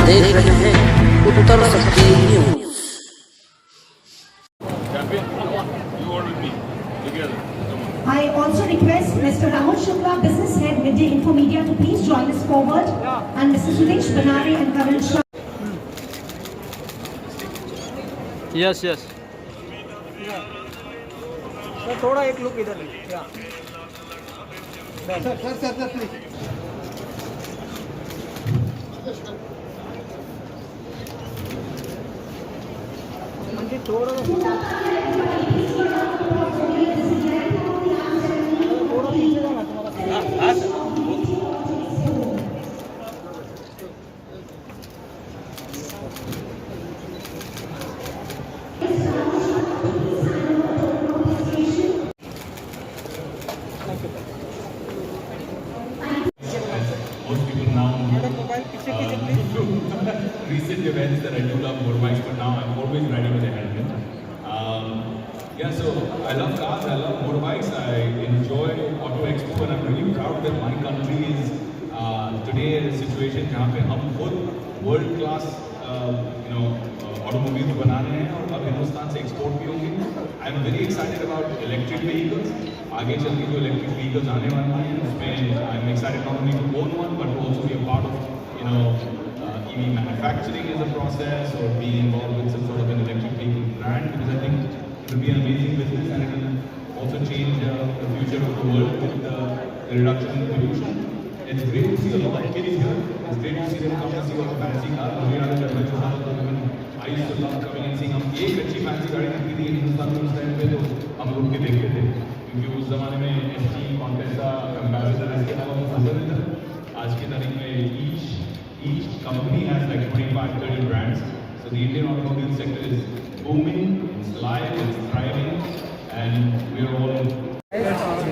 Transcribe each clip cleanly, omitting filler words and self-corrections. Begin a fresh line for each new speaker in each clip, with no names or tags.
देख रहे हैं उत्तर शक्ति news.
I also request Mr. Rahul Shukla, Business Head, Midday Info Media, to please join us forward, and Mr. Sudesh Banare and Karan Shah.
Yes yes
sir थोड़ा एक look इधर sir please म्हणजे थोड़ा पीछे जाना तुम्हारा
Most people now recent events that I do love motorbikes, but now I'm always riding with a helmet. Yeah, so I love cars, I love motorbikes, I enjoy Auto Expo, and I'm really proud that my country is today in a situation जहाँ पे हम खुद world class automobiles बना रहे हैं और अब हिंदुस्तान से export भी होंगे. I'm very excited about electric vehicles. आगे चल के जो electric vehicles आने वाले हैं उसमें I'm excited not only to own one but to also be a part of EV manufacturing as a process or being involved with some sort of an electric vehicle brand, because I think it will be an amazing business and it will also change the future of the world with the reduction in pollution. It's great to see a lot of kids here. It's great to see them come and see all the fancy cars. मुझे याद है जब मैं छोटा था तो I used to love coming and seeing. हम एक अच्छी fancy गाड़ी दिखती थी हिंदुस्तान में उस टाइम पे तो हम लोग के देखते थे, क्योंकि उस ज़माने में ST, Contessa, Ambassador इसके अलावा कुछ नजर नहीं था. आज की तारीख में each company has like 25-30 brands. So the Indian automobile sector is booming, it's live, it's thriving, and we are all.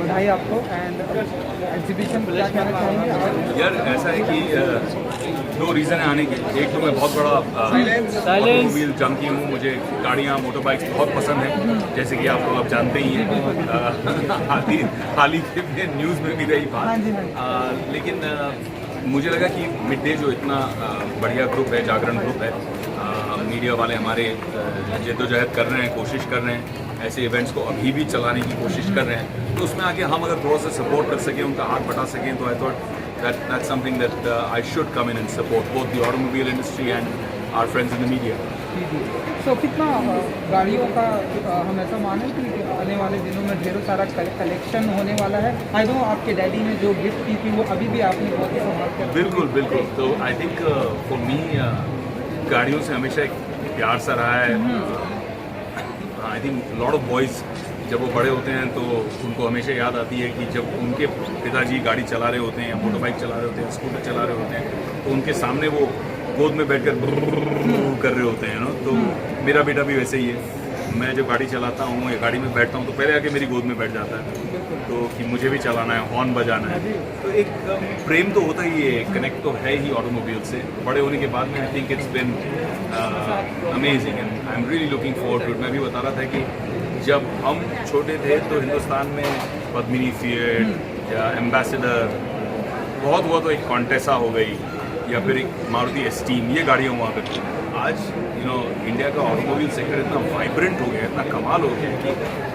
बधाई आपको एंड एग्जीबिशन क्या कहना चाहेंगे
यार ऐसा है कि दो रीज़न है आने के. एक तो मैं बहुत बड़ा ऑटोमोबाइल जंकी हूँ, मुझे गाड़ियाँ मोटरबाइक्स बहुत पसंद हैं, जैसे कि आप लोग अब जानते ही हैं. हाल ही के न्यूज़ में भी रही बात. लेकिन मुझे लगा कि मिड डे जो इतना बढ़िया ग्रुप है, जागरण ग्रुप है, मीडिया वाले हमारे जद्दोजहद कर रहे हैं, कोशिश कर रहे हैं, ऐसे इवेंट्स को अभी भी चलाने की कोशिश कर रहे हैं, तो उसमें आके हम अगर थोड़ा सा सपोर्ट कर सकें, उनका हाथ बटा सकें, तो I thought that's something that I should come in and support both the automobile industry and our friends in the media.
तो कितना गाड़ियों का हम ऐसा माने कि आने वाले दिनों में ढेरों सारा कलेक्शन होने वाला है. आई नो आपके डैडी ने जो गिफ्ट की थी वो अभी भी आपने बहुत ही संभाल कर.
बिल्कुल बिल्कुल. तो आई थिंक फॉर मी गाड़ियों से हमेशा एक प्यार सा रहा है. I think lot of boys जब वो बड़े होते हैं तो उनको हमेशा याद आती है कि जब उनके पिताजी गाड़ी चला रहे होते हैं या मोटरबाइक चला रहे होते हैं, स्कूटर चला रहे होते हैं, तो उनके सामने वो गोद में बैठकर कर रहे होते हैं ना. तो मेरा बेटा भी वैसे ही है. मैं जब गाड़ी चलाता हूँ या गाड़ी में बैठता हूँ तो पहले आके मेरी गोद में बैठ जाता है, तो कि मुझे भी चलाना है, हॉर्न बजाना है. तो एक प्रेम तो होता ही है, कनेक्ट तो है ही ऑटोमोबाइल से. बड़े होने के बाद में I think it's been amazing and I am really looking forward to it. मैं भी बता रहा था कि जब हम छोटे थे तो हिंदुस्तान में पद्मिनी फिएट या एम्बेसडर बहुत हुआ, तो एक कॉन्टेसा हो गई या फिर एक मारुति एस्टीम, ये गाड़ियाँ हुआ करती. आज इंडिया का ऑटोमोबाइल सेक्टर इतना वाइब्रेंट हो गया, इतना कमाल हो गया कि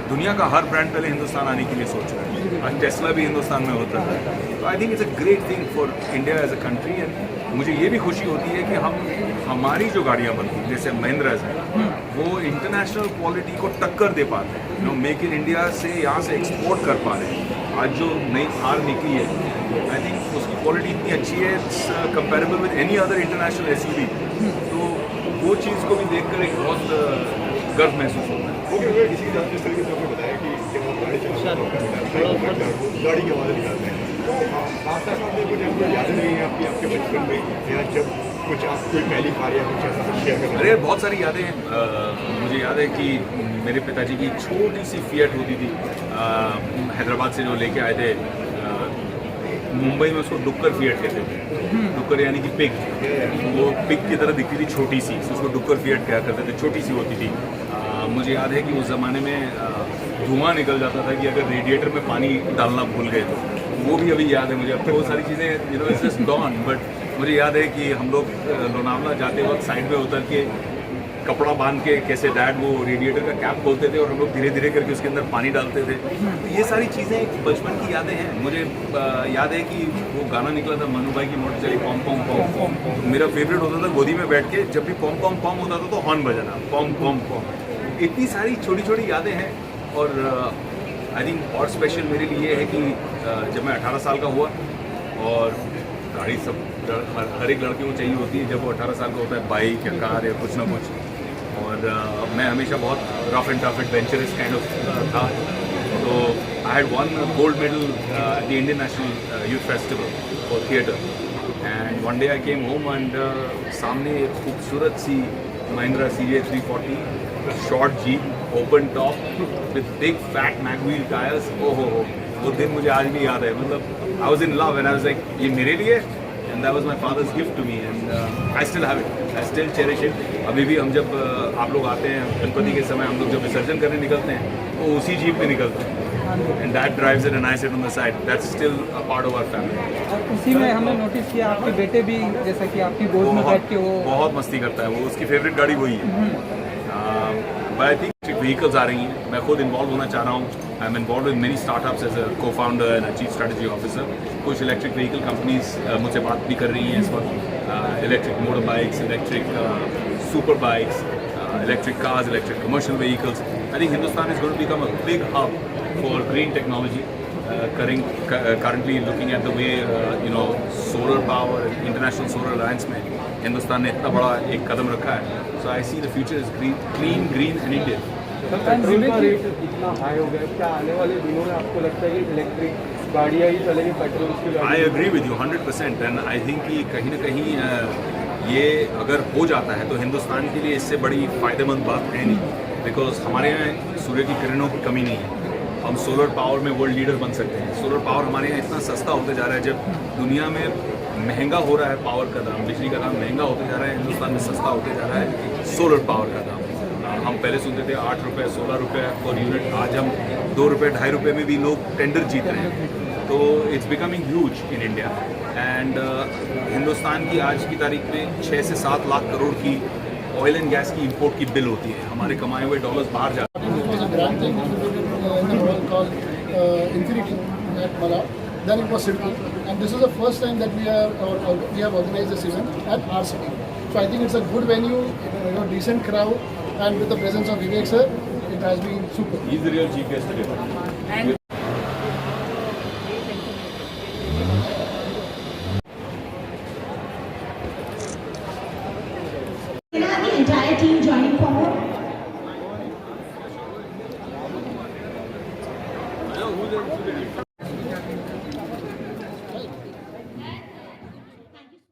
दुनिया का हर ब्रांड पहले हिंदुस्तान आने के लिए सोच रहा है. आज टेस्ला भी हिंदुस्तान में होता है. तो I think it's a great thing for India as a country. And मुझे ये भी खुशी होती है कि हमारी जो गाड़ियाँ बनती हैं जैसे महिंद्राज हैं, वो इंटरनेशनल क्वालिटी को टक्कर दे पाते हैं. मेक इन इंडिया से यहाँ से एक्सपोर्ट कर पा रहे हैं. आज जो नई थार निकली है, आई थिंक उसकी क्वालिटी इतनी अच्छी है, it's comparable with any other international SUV. तो वो चीज़ को भी देखकर एक बहुत गर्व महसूस होता है.
इसी जिस तरीके से आपने बताया कि जब आप गाड़ी चलाते हैं गाड़ी की आवाज़ निकालते हैं, तो आपने कुछ याद नहीं है आपके बचपन में या जब कुछ आप कोई पहली कार या कुछ ऐसा शेयर करना?
अरे बहुत सारी यादें हैं. मुझे याद है कि मेरे पिताजी की छोटी सी फिएट होती थी, हैदराबाद से जो लेके आए थे. मुंबई में उसको डुक्कर फिएट कहते थे. डुक्कर यानी कि पिग. वो पिग की तरह दिखती थी, छोटी सी, उसको डुक्कर फिएट कहा करते थे, छोटी सी होती थी. मुझे याद है कि उस ज़माने में धुआं निकल जाता था कि अगर रेडिएटर में पानी डालना भूल गए तो. वो भी अभी याद है मुझे. अब तो वो सारी चीज़ें इट्स जस्ट गॉन, बट मुझे याद है कि हम लोग लोनावला जाते वक्त साइड में उतर के कपड़ा बांध के कैसे डैड वो रेडिएटर का कैप खोलते थे और हम लोग धीरे धीरे करके उसके अंदर पानी डालते थे। तो ये सारी चीज़ें बचपन की यादें हैं। मुझे याद है कि वो गाना निकला था मनु भाई की मोटर चली पॉम पॉम पॉम पॉम, तो मेरा फेवरेट होता था गोदी में बैठ के जब भी पॉम पॉम पॉम होता था तो हॉर्न बजाना पॉम पॉम पॉम। इतनी सारी छोटी छोटी यादें हैं। और आई थिंक और स्पेशल मेरे लिए है कि जब मैं 18 साल का हुआ और गाड़ी सब हर एक लड़के को चाहिए होती है जब वो 18 साल का होता है, बाइक या कार या कुछ ना कुछ। और मैं हमेशा बहुत rough and tough adventurous kind of था। तो I had won gold medal at the Indian national youth festival for theatre and one day I came home and सामने एक खूबसूरत सी Mahindra CJ 340 short jeep open top with big fat mag wheel tyres. ओहो वो दिन मुझे आज भी याद है। मतलब I was in love and I was like ये मेरे लिए and that was my father's gift to me and I still have it, I still cherish it. अभी भी हम जब आप लोग आते हैं गणपति के समय हम लोग जब विसर्जन करने निकलते हैं तो उसी जीप में निकलते हैं and that drives it and I sit on the side, that's still a part of our family.
और उसी में हमने नोटिस किया आपके बेटे भी जैसा कि आपकी गोद में बैठ के वो
बहुत मस्ती करता है। वो उसकी फेवरेट गाड़ी वही है। बट आई थिंक व्हीकल्स आ रही हैं, मैं खुद इन्वॉल्व होना चाह रहा हूँ। I am involved in many startups as a cofounder and chief strategy officer. कुछ इलेक्ट्रिक व्हीकल कंपनीज मुझसे बात भी कर रही हैं इस वक्त। Electric motorbikes, electric superbikes, electric cars, electric commercial vehicles. I think Hindustan is going to become a big hub for green technology. Currently looking at the way solar power, International Solar Alliance में हिंदुस्तान ने इतना बड़ा एक कदम रखा है। So I see the future is clean, green and Indian.
Petrol का rate इतना high हो गया, क्या आने वाले दिनों में आपको लगता है कि इलेक्ट्रिक गाड़ियाँ ही चलेगी पेट्रोल की गाड़ी?
I agree with you 100% and I think कि कहीं ना कहीं ये अगर हो जाता है तो हिंदुस्तान के लिए इससे बड़ी फ़ायदेमंद बात है नहीं। बिकॉज हमारे यहाँ सूर्य की किरणों की कमी नहीं है। हम सोलर पावर में वर्ल्ड लीडर बन सकते हैं। सोलर पावर हमारे यहाँ इतना सस्ता होते जा रहा है। जब दुनिया में महंगा हो रहा है पावर का दाम, बिजली का दाम महंगा होते जा रहा है, हिंदुस्तान में सस्ता होते जा रहा है सोलर पावर का दाम। हम पहले सुनते थे 8 रुपये 16 रुपये पर यूनिट, आज हम 2 रुपये 2.5 रुपये में भी लोग टेंडर जीत रहे हैं। तो it's becoming huge in India and Hindustan की आज की तारीख में 6 से 7 लाख करोड़ की ऑयल एंड गैस की इंपोर्ट की बिल होती है। हमारे कमाए हुए डॉलर्स बाहर जाते हैं।
It was a grand thing in the world called Infinity at Malad. Then it was Sidco, and this is the first time that we have organized this event at our city. So I think it's a good venue, decent crowd, and with the presence of Vivek sir, it has been super.
He's the real chief guest today.
The entire team joining forward.